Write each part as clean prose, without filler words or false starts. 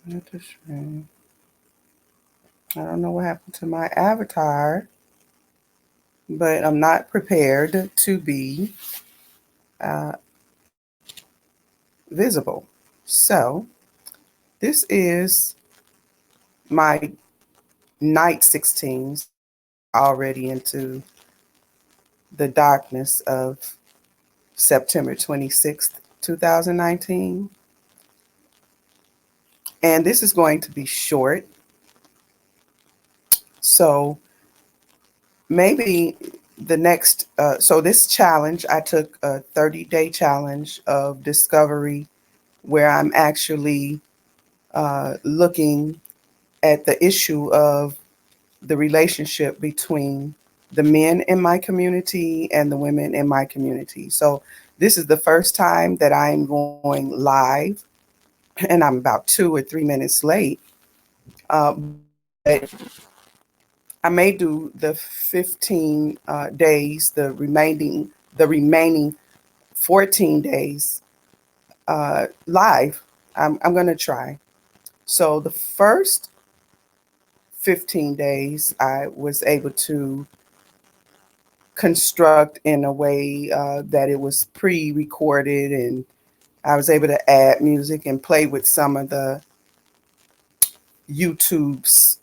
Not the screen. I don't know what happened to my avatar, but I'm not prepared to be uh, visible. So this is my night 16. So we're already into the darkness of September 26th, 2019. And this is going to be short. So maybe the next, so this challenge, I took a 30-day challenge of discovery where I'm actually looking at the issue of the relationship between the men in my community and the women in my community. So this is the first time that I'm going live, and I'm about 2 or 3 minutes late. But I may do the 15 days, the remaining 14 days live. I'm going to try. So the first 15 days, I was able to construct in a way that it was pre-recorded, and I was able to add music and play with some of the YouTube's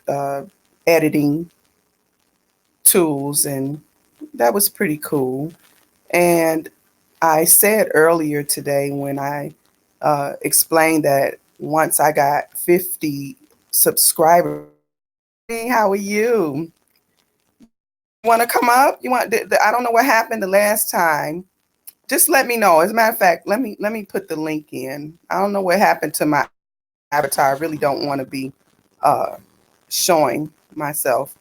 editing tools, and that was pretty cool. And I said earlier today when I explained that once I got 50 subscribers, hey, how are you? Want to come up? You want? I don't know what happened the last time. Just let me know. As a matter of fact, let me put the link in. I don't know what happened to my avatar. I really don't want to be uh, showing myself.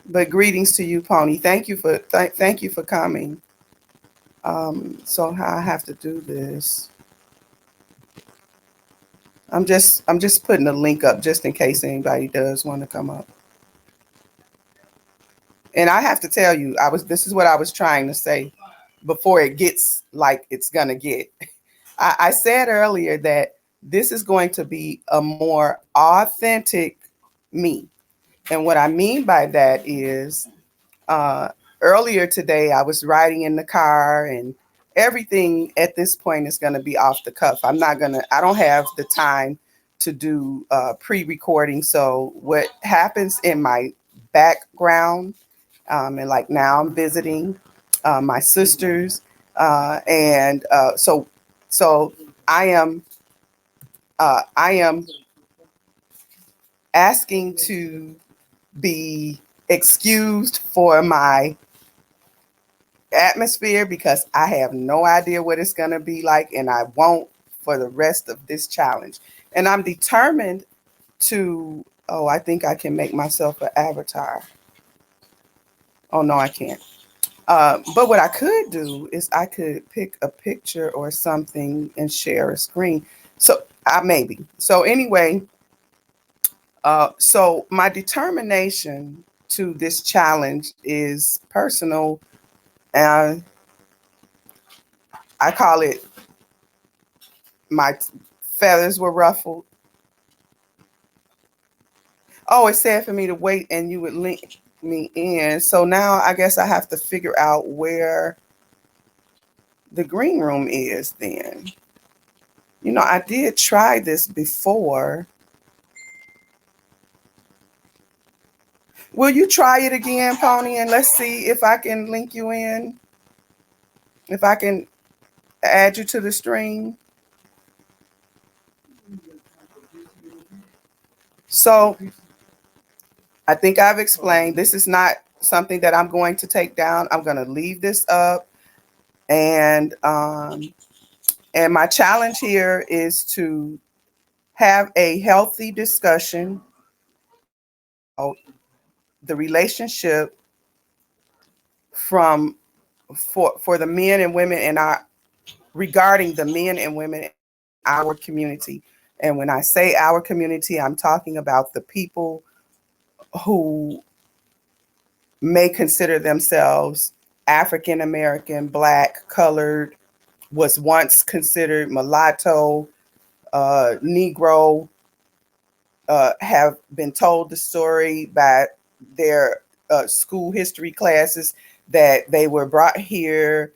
But greetings to you, Pony. Thank you for coming. So how I have to do this? I'm just putting a link up just in case anybody does want to come up. And I have to tell you, this is what I was trying to say before it gets like it's gonna get. I said earlier that this is going to be a more authentic me. And what I mean by that is uh, earlier today, I was riding in the car, and everything at this point is going to be off the cuff. I don't have the time to do pre recording. So, what happens in my background, and like now I'm visiting my sisters, and so I am I am asking to be excused for my atmosphere because I have no idea what it's going to be like, and I won't for the rest of this challenge. And I'm determined to, oh, I think I can make myself an avatar. Oh, no, I can't. But what I could do is I could pick a picture or something and share a screen. So maybe. So anyway, so my determination to this challenge is personal. And I call it my feathers were ruffled. Oh, it said for me to wait and you would link me in. So now I guess I have to figure out where the green room is then. You know, I did try this before. Will you try it again, Pony? And let's see if I can link you in, if I can add you to the stream. So I think I've explained this is not something that I'm going to take down. I'm going to leave this up, and my challenge here is to have a healthy discussion about the relationship from for the men and women in our regarding the men and women in our community. And when I say our community, I'm talking about the people who may consider themselves African American, black, colored, was once considered mulatto, Negro have been told the story by their school history classes that they were brought here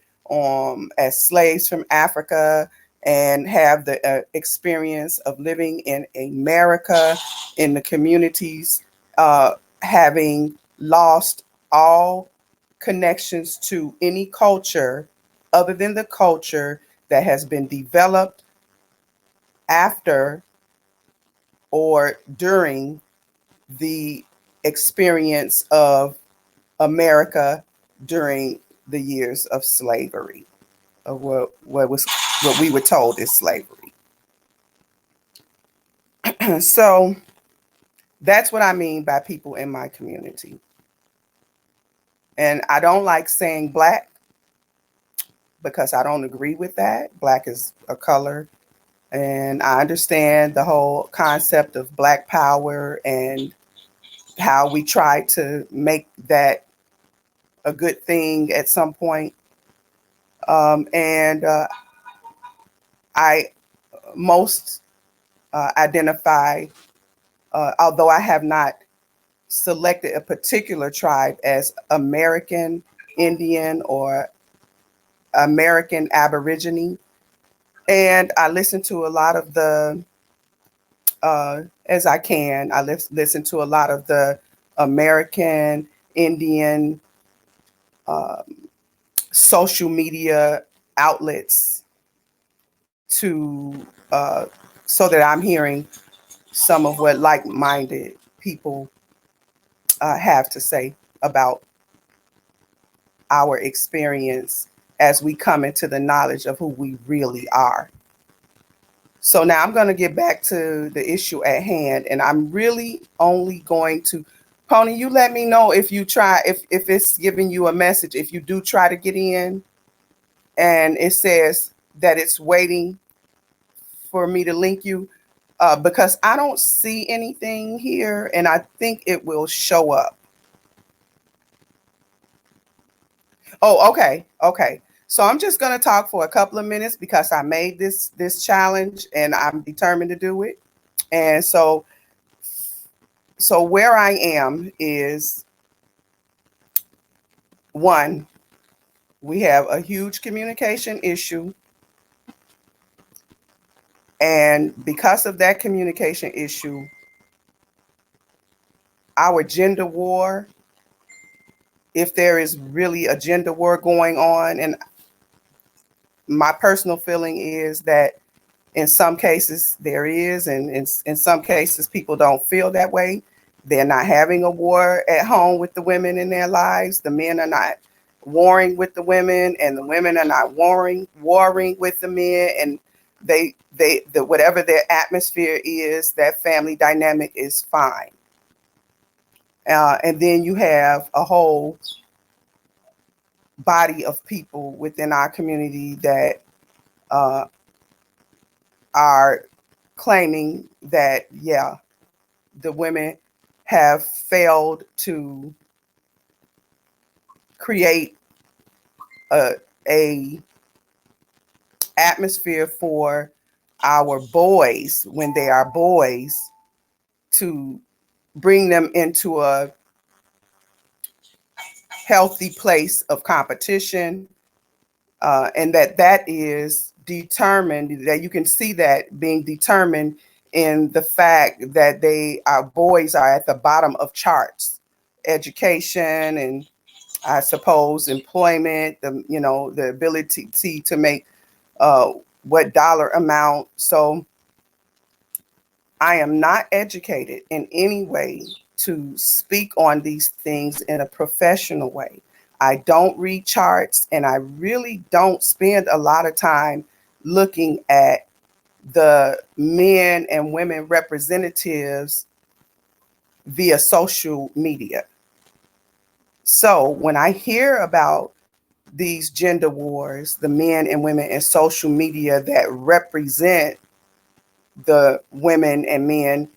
as slaves from Africa and have the experience of living in America in the communities, having lost all connections to any culture other than the culture that has been developed after or during the experience of America during the years of slavery, of what we were told is slavery. So that's what I mean by people in my community. And I don't like saying black because I don't agree with that. Black is a color. And I understand the whole concept of black power and how we try to make that a good thing at some point. And I most identify, although I have not selected a particular tribe as American Indian or American Aborigine. And I listen to a lot of as I can, I listen to a lot of the American Indian social media outlets to so that I'm hearing some of what like-minded people have to say about our experience as we come into the knowledge of who we really are. So now I'm going to get back to the issue at hand, and I'm really only going to, Pony, you let me know if you try, if it's giving you a message, if you do try to get in and it says that it's waiting for me to link you, because I don't see anything here, and I think it will show up. Oh, okay, okay. So I'm just going to talk for a couple of minutes because I made this challenge and I'm determined to do it. And so where I am is, one, we have a huge communication issue, and because of that communication issue, our gender war, if there is really a gender war going on, and my personal feeling is that in some cases there is, and in some cases people don't feel that way. They're not having a war at home with the women in their lives. The men are not warring with the women, and the women are not warring with the men. And the whatever their atmosphere is, that family dynamic is fine. And then you have a whole body of people within our community that uh, are claiming that, yeah, the women have failed to create a, a atmosphere for our boys when they are boys, to bring them into a healthy place of competition, and that is determined, that you can see that being determined in the fact that our boys are at the bottom of charts, education, and I suppose employment, the ability to make what dollar amount. So I am not educated in any way to speak on these things in a professional way. I don't read charts, and I really don't spend a lot of time looking at the men and women representatives via social media. So when I hear about these gender wars, the men and women in social media that represent the women and men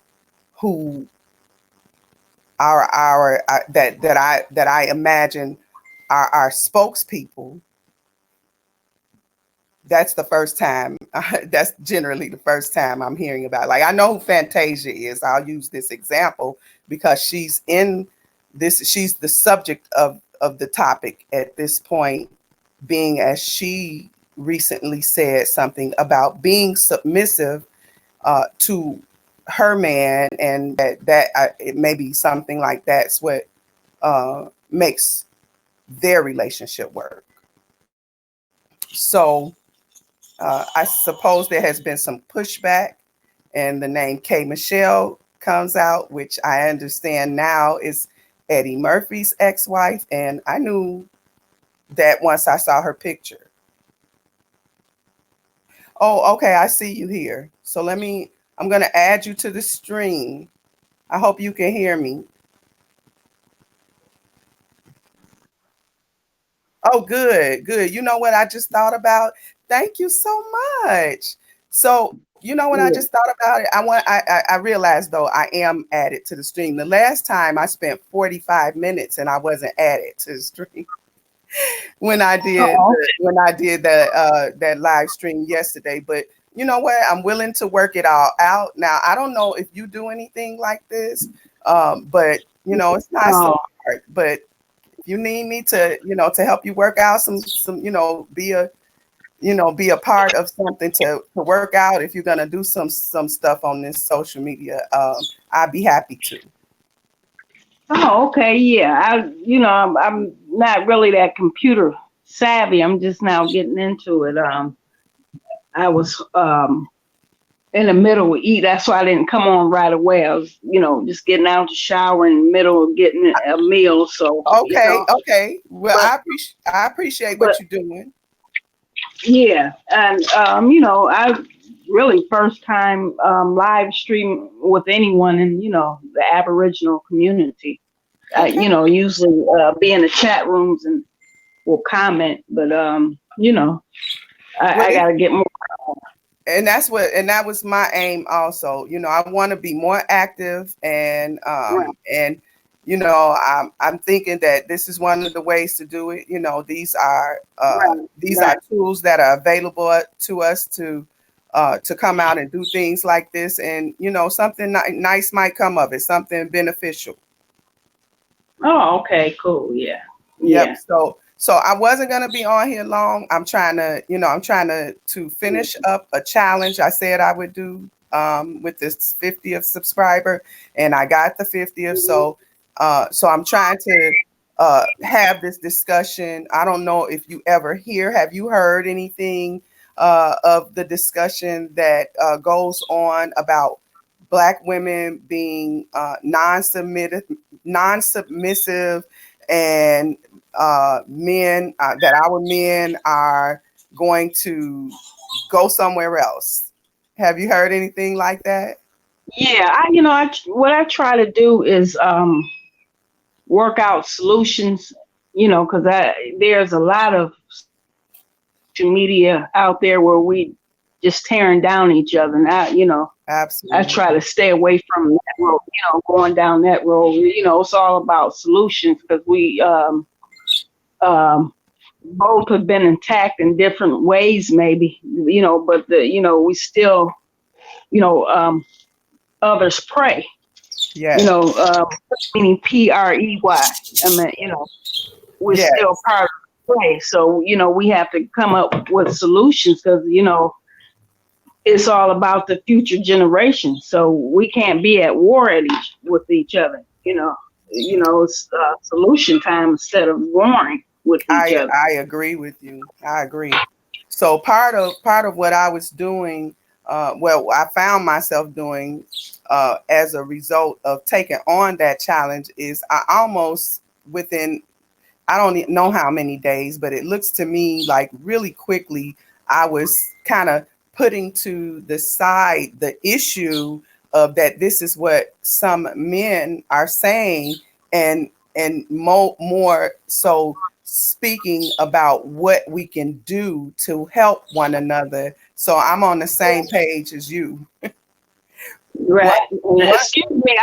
who are our that I imagine are our spokespeople, That's the first time. That's generally the first time I'm hearing about it. Like I know who Fantasia is. I'll use this example because she's in this. She's the subject of the topic at this point, being as she recently said something about being submissive to her man, and it may be something like that's what makes their relationship work. So I suppose there has been some pushback, and the name K Michelle comes out, which I understand now is Eddie Murphy's ex-wife, and I knew that once I saw her picture. Oh, okay, I see you here. So I'm going to add you to the stream. I hope you can hear me. Oh, good, good. You know what I just thought about? Thank you so much. So, you know what I Yeah. just thought about it? I realized though I am added to the stream. The last time I spent 45 minutes and I wasn't added to the stream Oh, when I did that live stream yesterday. But you know what? I'm willing to work it all out. Now, I don't know if you do anything like this, but you know, it's not so oh, hard. But you need me to, to help you work out some, be a part of something to work out. If you're gonna do some stuff on this social media, I'd be happy to. oh, okay, yeah. I'm not really that computer savvy. I'm just now getting into it. I was in the middle of eat. That's why I didn't come on right away. I was, just getting out the shower in the middle of getting a meal. So, Okay, okay. Well, but I appreciate but what you're doing. yeah, and I really first time live stream with anyone in the Aboriginal community. Okay. Usually be in the chat rooms and will comment, but Well, I got to get more. and that was my aim also. I want to be more active, Right, and I'm thinking that this is one of the ways to do it. right, These are right. tools that are available to us to come out and do things like this, and something nice might come of it, something beneficial. Oh, okay, cool. Yeah, Yep. yeah. So I wasn't gonna be on here long. I'm trying to finish up a challenge I said I would do with this 50th subscriber, and I got the 50th. So I'm trying to have this discussion. I don't know if you ever hear. Have you heard anything of the discussion that goes on about Black women being non-submissive, and men that our men are going to go somewhere else? Have you heard anything like that? Yeah, what I try to do is work out solutions, because there's a lot of social media out there where we just tearing down each other. And I try to Absolutely. stay away from that road, going down that road. It's all about solutions because we um, both have been attacked in different ways, maybe, but we still, you know, um, others pray, you Yes. know, um, meaning PREY. I mean, we're still Yes. part of the play. So, we have to come up with solutions because, it's all about the future generation. So we can't be at war with each other. It's solution time instead of warring with each other. I agree with you. I agree. So part of what I was doing, well, I found myself doing as a result of taking on that challenge, is I almost within, I don't know how many days, but it looks to me like really quickly I was kind of putting to the side the issue of that this is what some men are saying, and more so speaking about what we can do to help one another. So I'm on the same page as you. What Right. what Excuse me.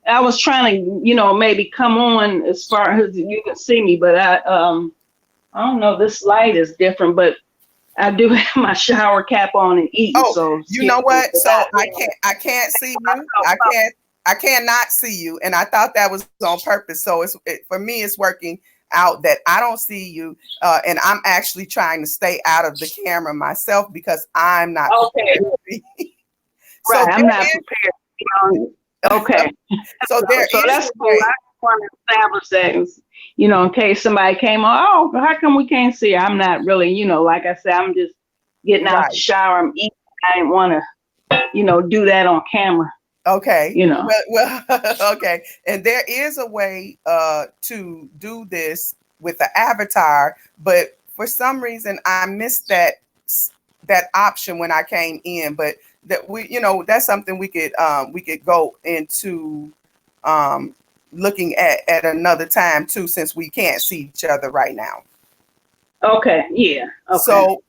I was trying to, maybe come on as far as you can see me, but I don't know. This light is different, but I do have my shower cap on and eating, Oh, so you know excuse me what? for that. So I can't see you. I cannot see you, and I thought that was on purpose. So for me, it's working out that I don't see you, and I'm actually trying to stay out of the camera myself because I'm not Okay, prepared to be. So right. I'm not prepared to be on. Okay, so there so is that's a cool. I way. just want to establish that, in case somebody came on. Oh, how come we can't see her? I'm not really, like I said, I'm just getting out the Right. shower. I'm eating. I didn't want to, do that on camera. Okay. You know. Well, okay. And there is a way to do this with the avatar, but for some reason I missed that option when I came in. But that that's something we could go into um, looking at another time too, since we can't see each other right now. Okay. Yeah. Okay. So,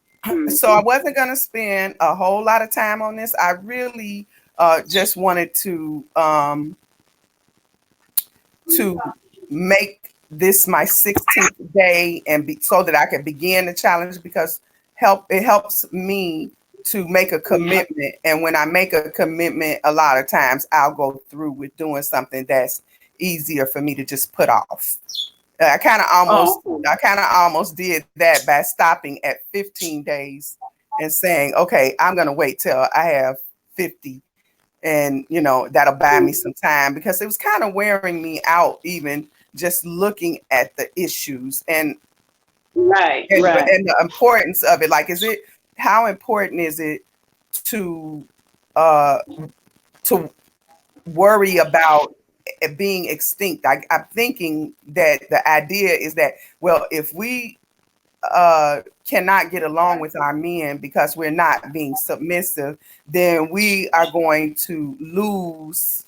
so I Mm-hmm. wasn't going to spend a whole lot of time on this. I really just wanted to make this my 16th day and so that I could begin the challenge because it helps me to make a commitment. And when I make a commitment, a lot of times I'll go through with doing something that's easier for me to just put off. I kind of almost Oh. I kind of almost did that by stopping at 15 days and saying, okay, I'm going to wait till I have 50, and that'll buy me some time because it was kind of wearing me out even just looking at the issues Right. and Right. and the importance of it. Like, how important is it to uh to worry about it being extinct? I'm thinking that the idea is that, well, if we cannot get along with our men because we're not being submissive, then we are going to lose.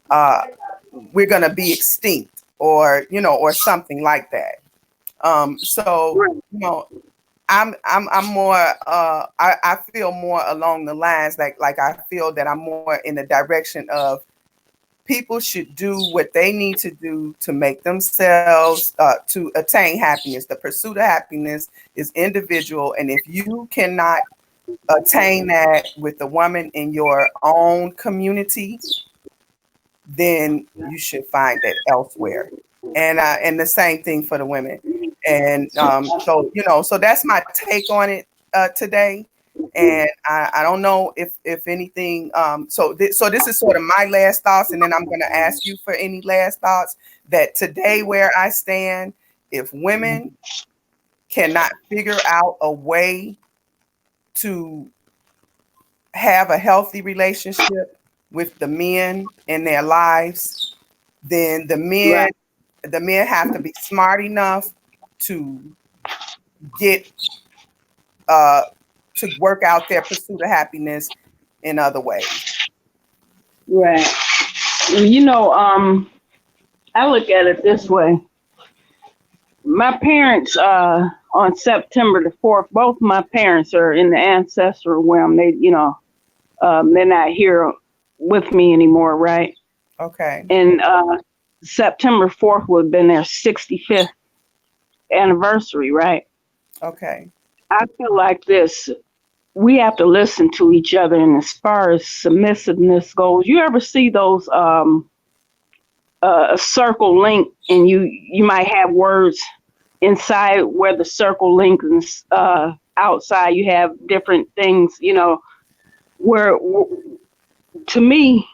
Uh, we're going to be extinct, or something like that. So Right. I'm more. I feel more along the lines like I feel that I'm more in the direction of people should do what they need to do to make themselves to attain happiness. The pursuit of happiness is individual, and if you cannot attain that with the woman in your own community, then you should find it elsewhere. And the same thing for the women. And so that's my take on it today. And I don't know if anything. So this is sort of my last thoughts, and then I'm going to ask you for any last thoughts. That today, where I stand, if women cannot figure out a way to have a healthy relationship with the men in their lives, then Right. the men have to be smart enough to get uh to work out their pursuit of happiness in other ways. Right. I look at it this way. My parents, on September the 4th, both my parents are in the ancestral realm. They're not here with me anymore, right? Okay. And September 4th would have been their 65th anniversary, right? Okay. I feel like this. We have to listen to each other. And as far as submissiveness goes, you ever see those a circle link, and you might have words inside where the circle links, outside you have different things, where to me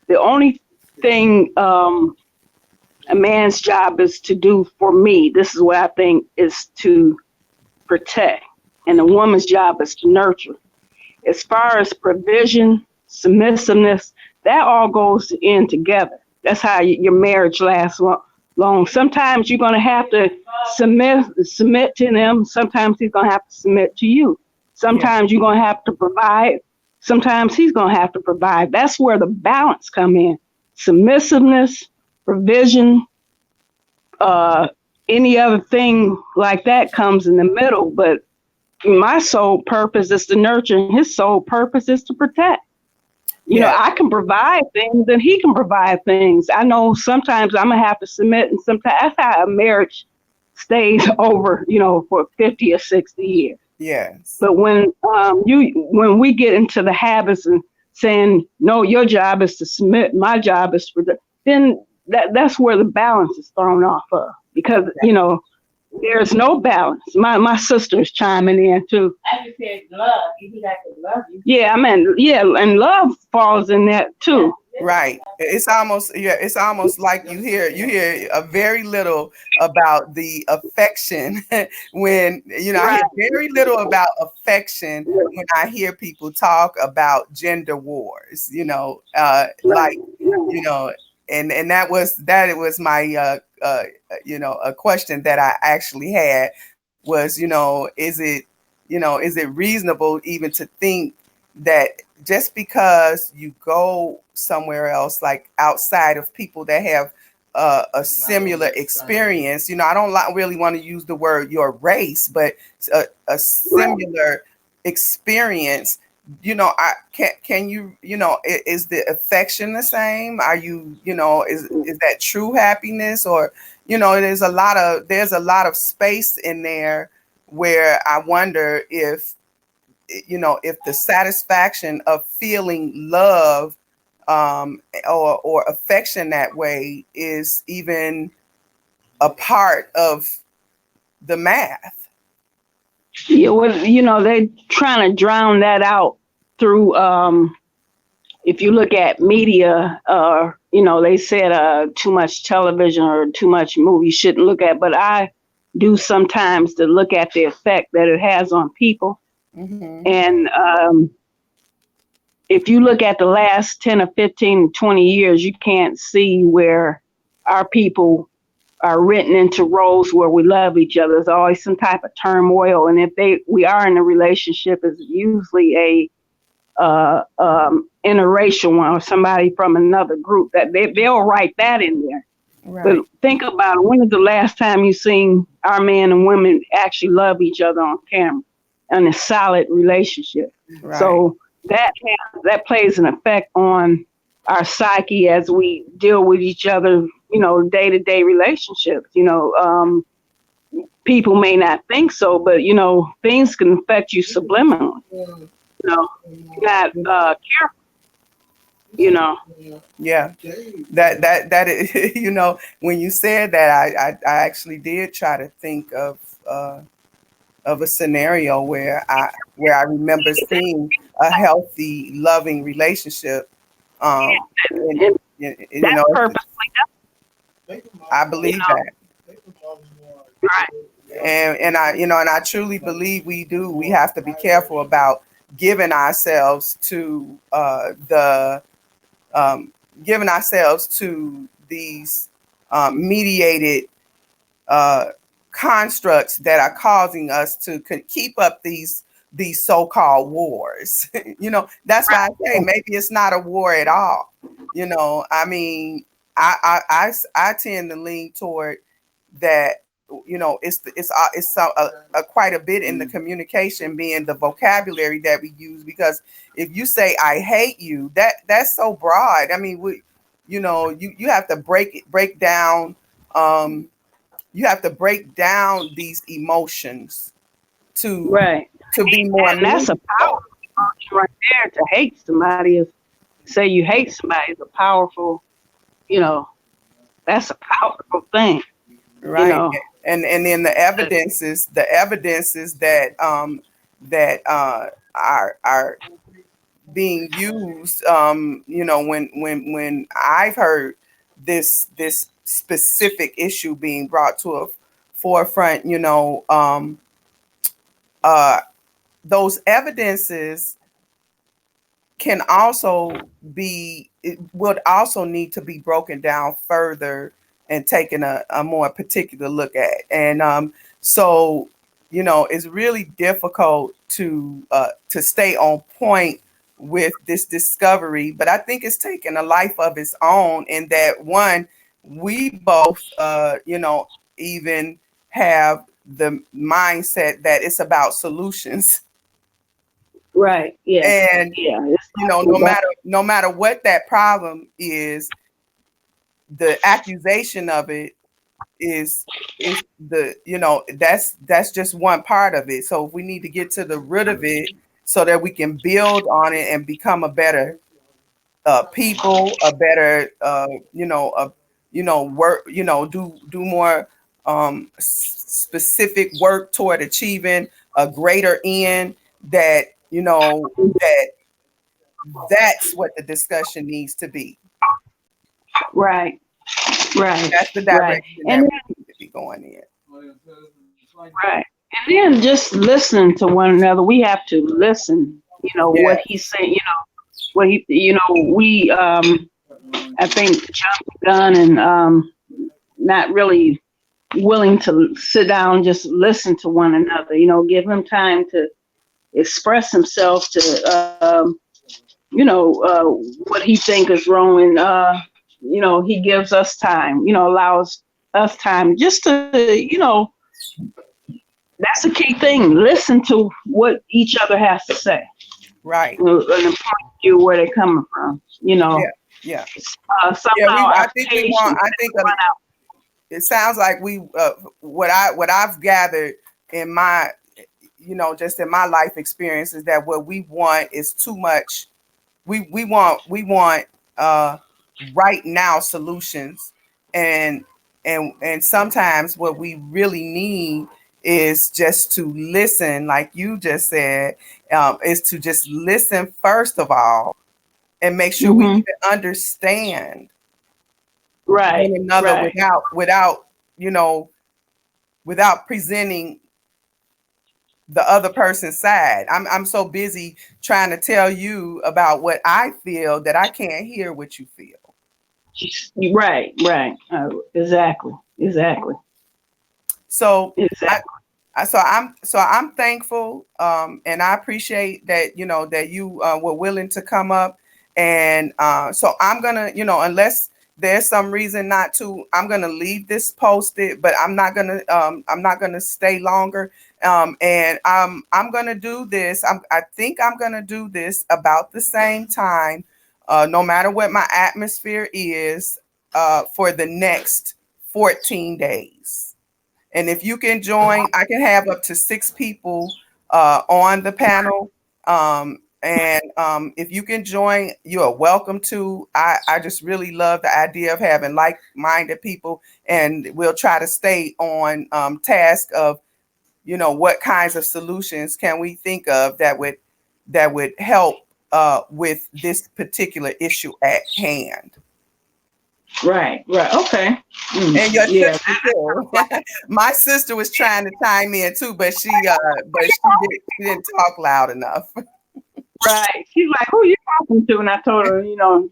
the only thing a man's job is to do for me, this is what I think, is to protect, and a woman's job is to nurture. As far as provision, submissiveness, that all goes in together. That's how your marriage lasts long. Sometimes you're going to have to submit to them. Sometimes he's going to have to submit to you. Yeah. Sometimes you're going to have to provide. Sometimes he's going to have to provide. That's where the balance come in. Submissiveness, provision, uh, any other thing like that comes in the middle. But my sole purpose is to nurture, and his sole purpose is to protect. Yeah. I can provide things and he can provide things. I know sometimes I'm gonna have to submit, and sometimes that's how a marriage stays over, for 50 or 60 years. Yes. But when we get into the habits and saying, no, your job is to submit, my job is for then that's where the balance is thrown off of, because there's no balance. My sister's chiming in too. I just said love. He got to love you. Yeah, I mean, yeah, and love falls in that too. Right. It's almost, yeah, it's almost like you hear a very little about the affection when I hear Right. very little about affection when I hear people talk about gender wars, like, you know, and that was my a question that I actually had was, is it reasonable even to think that just because you go somewhere else, like outside of people that have a similar experience, I don't really want to use the word your race, but a Right. similar experience. Can you, is the affection the same? Are you, is that true happiness? Or, there's a lot of space in there where I wonder if the satisfaction of feeling love, or affection that way is even a part of the math. Yeah, well, they trying to drown that out through if you look at media, they said too much television or too much movie you shouldn't look at, but I do sometimes to look at the effect that it has on people. Hmm. And if you look at the last 10 or 15, 20 years, you can't see where our people are written into roles where we love each other. There's always some type of turmoil. And if we are in a relationship, it's usually a interracial one or somebody from another group that they'll write that in there. But Right. think about it. When is the last time you seen our men and women actually love each other on camera in a solid relationship? Right. So that plays an effect on our psyche as we deal with each other, day to day relationships. People may not think so, but things can affect you subliminally. Not careful. You know, Yeah. That is, when you said that, I actually did try to think of a scenario where I remember seeing a healthy, loving relationship. And, and you that's know, purposely I done. believe that. Right, And I truly believe we do. We have to be careful about giving ourselves to the giving ourselves to these mediated uh, constructs that are causing us to keep up these so-called wars. That's why I say maybe it's not a war at all. I mean, I tend to lean toward that. It's quite a bit in the communication being the vocabulary that we use, because if you say I hate you, that's so broad. I mean, you have to um break down these emotions to right. be more And that's a meaningful. powerful emotion right there. To hate somebody is say you hate somebody is a powerful, you know, that's a powerful thing. You Right. know, And then the evidence is that are being used, when I've heard this specific issue being brought to a forefront. Uh those evidences can also it would also need to be broken down further and taken a more particular look at. And so, it's really difficult to stay on point with this discovery, but I think it's taken a life of its own, in that one, we both even have the mindset that it's about solutions. right? Yeah, And yeah. It's no that's matter what that problem is, the accusation of it is the, that's just one part of it. So we need to get to the root of it so that we can build on it and become a better people, a better work, do more specific work toward achieving a greater end. That that that's what the discussion needs to be. Right, right, That's the right. direction And that then, we need to be going in. right. And then just listen to one another. We have to listen, what he's Yes. saying, what we, I think, jump the gun and not really willing to sit down, just listen to one another, give him time to express himself to, what he think is wrong. And, he gives us time, allows us time just to, that's a key thing. Listen to what each other has to say, Right. and point you where they're coming from. Yeah. Yeah. Yeah. Somehow I our think we want. patience I has think run out. it sounds like we. What I've gathered in my, just in my life experience is that what we want is too much. We want uh, right now solutions, and and sometimes what we really need is just to listen, like you just said, is to just listen first of all, and make sure we Hmm. even understand one Right, another right. without you know without presenting the other person's side. I'm so busy trying to tell you about what I feel that I can't hear what you feel. Right, right. Exactly, exactly, So I, exactly. I'm thankful, and I appreciate that that you were willing to come up, and so I'm gonna, unless there's some reason not to, I'm gonna leave this posted, but I'm not gonna stay longer, and I'm gonna do this. I think I'm gonna do this about the same time, no matter what my atmosphere is, for the next 14 days. And if you can join, I can have up to 6 people on the panel. And if you can join, you are welcome to. I just really love the idea of having like-minded people, and we'll try to stay on task of, what kinds of solutions can we think of that would help with this particular issue at hand. Right, right. Okay. And your Yeah. sister too. My sister was trying to chime in too, but she didn't talk loud enough. Right. She's like, "Who you talking to?" And I told her,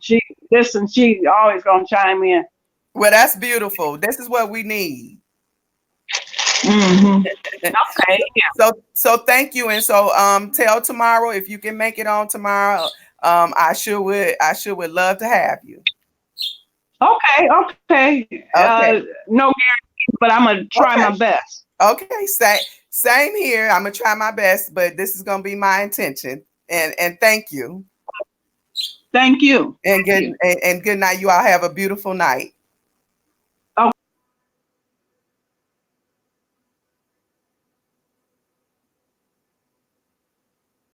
she this and she always gonna chime in. Well, that's beautiful. This is what we need. Hmm. Okay. So thank you. And so tell tomorrow if you can make it on tomorrow. I sure would love to have you. Okay. Okay. Okay. No guarantee, but I'm gonna try my Okay. best. Okay. Same here. I'm gonna try my best, but this is gonna be my intention. And thank you. Thank you. And Thank good you. and good night. You all have a beautiful night.